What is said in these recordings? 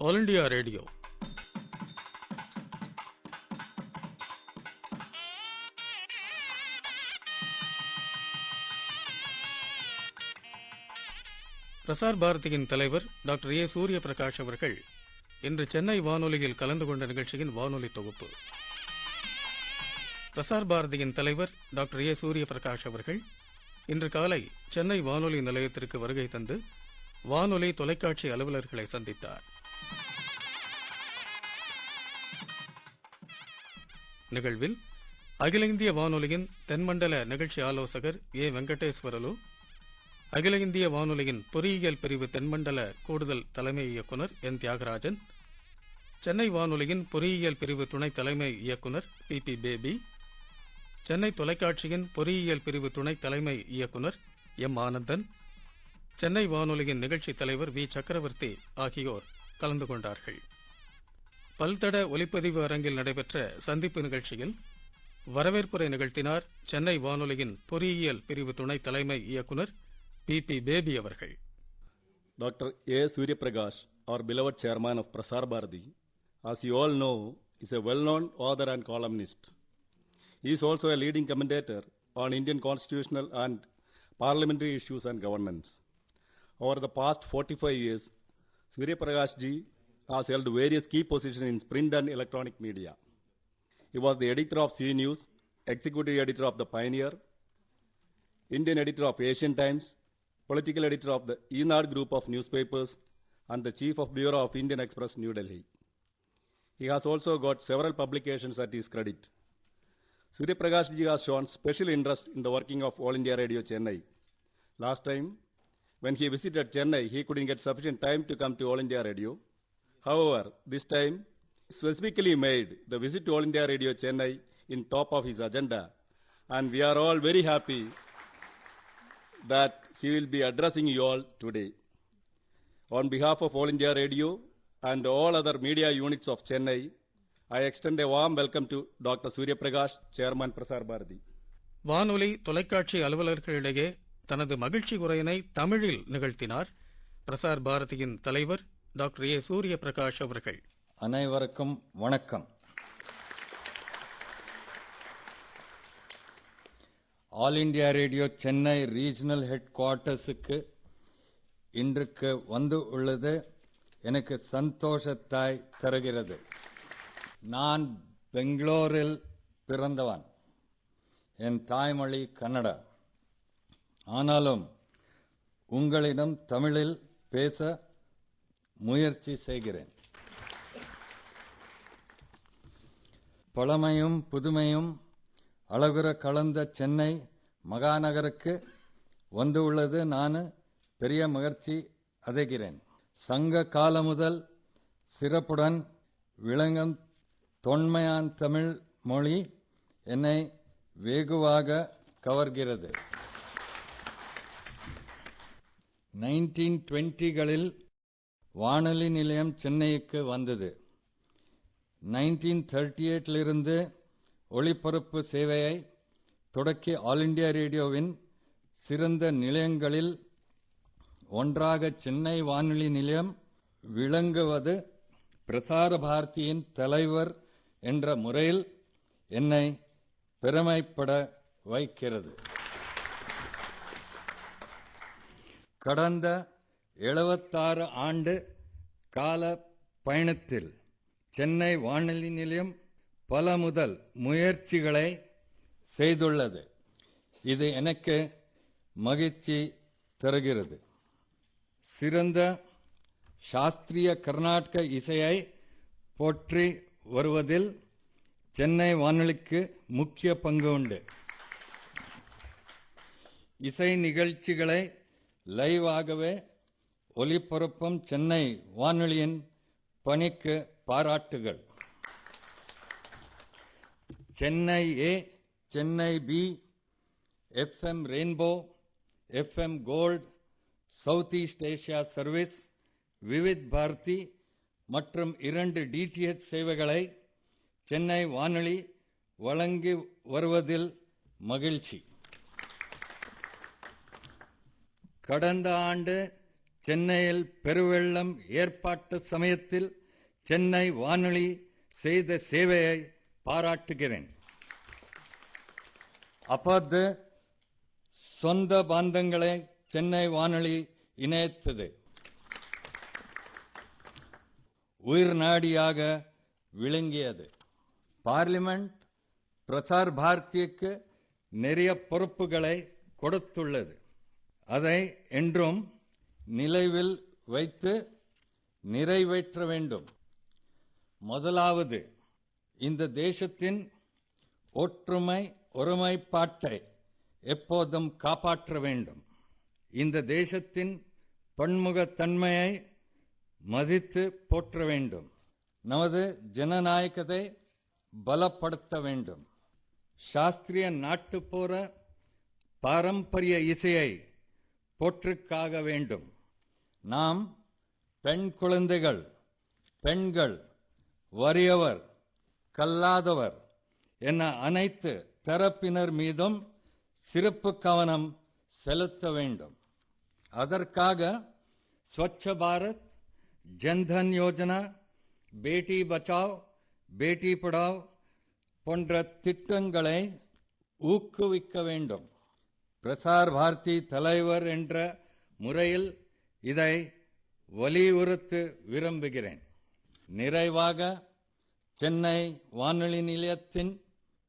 All India radio. Prasar பாரதியின் தலைவர் doctor A Surya Prakash அவர்கள் இன்று சென்னை வானொலியில் கலந்து கொண்ட நிகழ்ச்சியின் வானொலி தொகுப்பு. பிரசார் பாரதியின் தலைவர் டாக்டர் ஏ சூரிய பிரகாஷ் அவர்கள் இன்று காலை சென்னை வானொலி நிலையத்திற்கு வருகை தந்து வானொலி தொலைக்காட்சி அலுவலர்களை சந்தித்தார். நிகழ்வில் அகில இந்திய வானொலியின் தென்மண்டல நிகழ்ச்சி ஆலோசகர் ஏ வெங்கடேஸ்வரலு, அகில இந்திய வானொலியின் பொறியியல் பிரிவு தென்மண்டல கூடுதல் தலைமை இயக்குனர் என் தியாகராஜன், சென்னை வானொலியின் பொறியியல் பிரிவு துணை தலைமை இயக்குனர் பி பேபி, சென்னை தொலைக்காட்சியின் பொறியியல் பிரிவு துணை தலைமை இயக்குனர் எம் ஆனந்தன், சென்னை வானொலியின் நிகழ்ச்சி தலைவர் வி சக்கரவர்த்தி ஆகியோர் கலந்து கொண்டார்கள். பல்தட ஒலிப்பதிவு அரங்கில் நடைபெற்ற சந்திப்பு நிகழ்ச்சியில் வரவேற்புரை நிகழ்த்தினார் சென்னை வானொலியின் பொறியியல் பிரிவு துணை தலைமை இயக்குனர் பி பேபி அவர்கள். Dr. A. Surya Prakash, our beloved chairman of Prasar Bharati, as you all know, is a well-known author and columnist. He is also a leading commentator on Indian constitutional and parliamentary issues and governance. Over the past 45 years, Surya Prakash ji has held various key positions in print and electronic media. He was the editor of C News, executive editor of The Pioneer, Indian editor of Asian Times, political editor of the Enad group of newspapers, and the chief of Bureau of Indian Express, New Delhi. He has also got several publications at his credit. Surya Prakash ji has shown special interest in the working of All India Radio Chennai. Last time, when he visited Chennai, he couldn't get sufficient time to come to All India Radio. However, this time, specifically made the visit to All India Radio Chennai in top of his agenda, and we are all very happy that he will be addressing you all today. On behalf of All India Radio and all other media units of Chennai, I extend a warm welcome to Dr. Surya Prakash, Chairman Prasar Bharati. வானொலி தொலைக்காட்சி அலுவலர்களிடையே தனது மகிழ்ச்சி உரையினை தமிழில் நிகழ்த்தினார் பிரசார் பாரதியின் தலைவர் doctor A Surya Prakash அவர்கள். அனைவருக்கும் வணக்கம். All India radio Chennai regional head குவார்ட்டர்ஸுக்கு இன்றைக்கு வந்து உள்ளது எனக்கு சந்தோஷத்தாய் தருகிறது. நான் பெங்களூரில் பிறந்தவன். என் தாய்மொழி கன்னடா. ஆனாலும் உங்களிடம் தமிழில் பேச முயற்சி செய்கிறேன். பழமையும் புதுமையும் அழகுற கலந்த சென்னை மகாநகருக்கு வந்து உள்ளது நான் பெரிய மகிழ்ச்சி அடைகிறேன். சங்க காலம் முதல் சிறப்புடன் விளங்கும் தொன்மையான தமிழ் மொழி என்னை வெகுவாக கவர்கிறது. 1920களில் வானொலி நிலையம் சென்னைக்கு வந்தது. 1938லிருந்து ஒளிபரப்பு சேவையை தொடக்கி ஆல் இண்டியா ரேடியோவின் சிறந்த நிலையங்களில் ஒன்றாக சென்னை வானொலி நிலையம் விளங்குவது பிரசார பாரதியின் தலைவர் என்ற முறையில் என்னை பெருமைப்பட வைக்கிறது. கடந்த 76 ஆண்டு கால பயணத்தில் சென்னை வானொலி நிலையம் பல முதல் முயற்சிகளை செய்துள்ளது. இது எனக்கு மகிழ்ச்சி தருகிறது. சிறந்த சாஸ்திரிய கர்நாடக இசையை போற்றி வருவதில் சென்னை வானொலிக்கு முக்கிய பங்கு உண்டு. இசை நிகழ்ச்சிகளை லைவாகவே ஒலிபரப்பும் சென்னை வானொலியின் பணிக்கு பாராட்டுகள். Chennai A, Chennai B, FM rainbow, FM gold, south east Asia service, Vividh Bharati மற்றும் 2 DTH சேவைகளை சென்னை வானொலி வழங்கி வருவதில் மகிழ்ச்சி. கடந்த ஆண்டு சென்னையில் பெருவெள்ளம் ஏற்பாட்டு சமயத்தில் சென்னை வானொலி செய்த சேவையை பாராட்டுகிறேன். அப்போது சொந்த பந்தங்களை சென்னை வானொலி இணைத்தது. உயிர் நாடியாக விளங்கியது. பார்லிமெண்ட் பிரசார் பாரதிக்கு நிறைய பொறுப்புகளை கொடுத்துள்ளது. அதை என்றும் நினைவில் வைத்து நிறைவேற்ற வேண்டும். முதலாவது, இந்த தேசத்தின் ஒற்றுமை ஒருமைப்பாட்டை எப்போதும் காப்பாற்ற வேண்டும். இந்த தேசத்தின் பன்முகத்தன்மையை மதித்து போற்ற வேண்டும். நமது ஜனநாயகத்தை பலப்படுத்த வேண்டும். சாஸ்திரிய நாட்டுப்புற பாரம்பரிய இசையை போற்றுக்காக வேண்டும். நாம் பெண் குழந்தைகள், பெண்கள், வறியவர், கல்லாதவர் என அனைத்து தரப்பினர் மீதும் சிறப்பு கவனம் செலுத்த வேண்டும். அதற்காக ஸ்வச்ச பாரத், ஜன்தன் யோஜனா, பேட்டி பச்சாவ், பேட்டி படாவ் போன்ற திட்டங்களை ஊக்குவிக்க வேண்டும். பிரசார் பாரதி தலைவர் என்ற முறையில் இதை வலியுறுத்த விரும்புகிறேன். நிறைவாக, சென்னை வானொலி நிலையத்தின்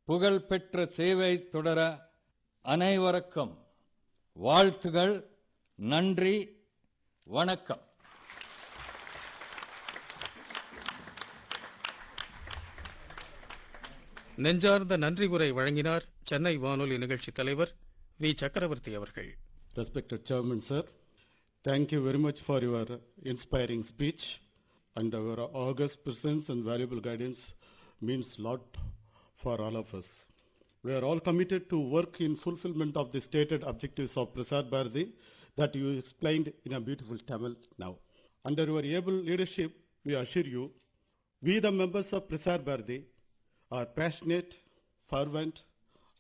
புகழ்பெற்ற சேவை தொடர அனைவருக்கும் வாழ்த்துகள். நன்றி, வணக்கம். நெஞ்சார்ந்த நன்றி உரை வழங்கினார் சென்னை வானொலி நிகழ்ச்சி தலைவர் வி. சக்கரவர்த்தி அவர்கள். Respected Chairman, sir, thank you very much for your inspiring speech, and our august presence and valuable guidance means a lot for all of us. We are all committed to work in fulfillment of the stated objectives of Prasar Bharati that you explained in a beautiful Tamil now. Under your able leadership, we assure you, we the members of Prasar Bharati are passionate, fervent,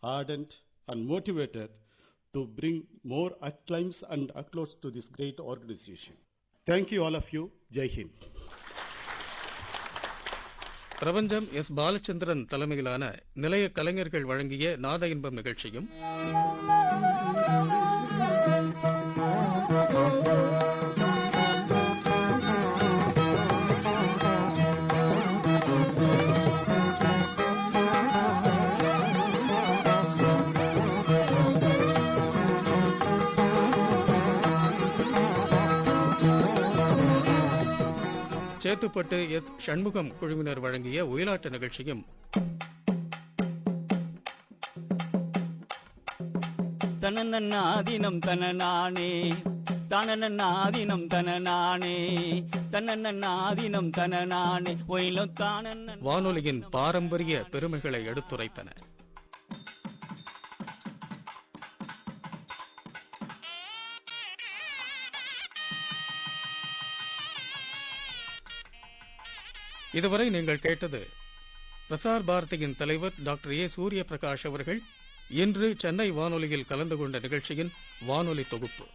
ardent, and motivated to bring more acclaims and accolades to this great organization. Thank you all of you. Jai Hind. பிரபஞ்சம் S. Balachandran தலைமையிலான நிலைய கலைஞர்கள் வழங்கிய நாத இன்பம் நிகழ்ச்சியும், Chetpet S. Shanmugam குழுவினர் வழங்கிய ஒயிலாட்ட நிகழ்ச்சியும், தனநன்னாதினம் தனநானே தானநன்னாதினம் தனநானே தனநன்னாதினம் தனநானே ஒயிலும் தானன் வானொலியின் பாரம்பரிய பெருமைகளை எடுத்துரைத்தன. இதுவரை நீங்கள் கேட்டது பிரசார் பாரதியின் தலைவர் டாக்டர் ஏ. சூரிய பிரகாஷ் அவர்கள் இன்று சென்னை வானொலியில் கலந்து கொண்ட நிகழ்ச்சியின் வானொலி தொகுப்பு.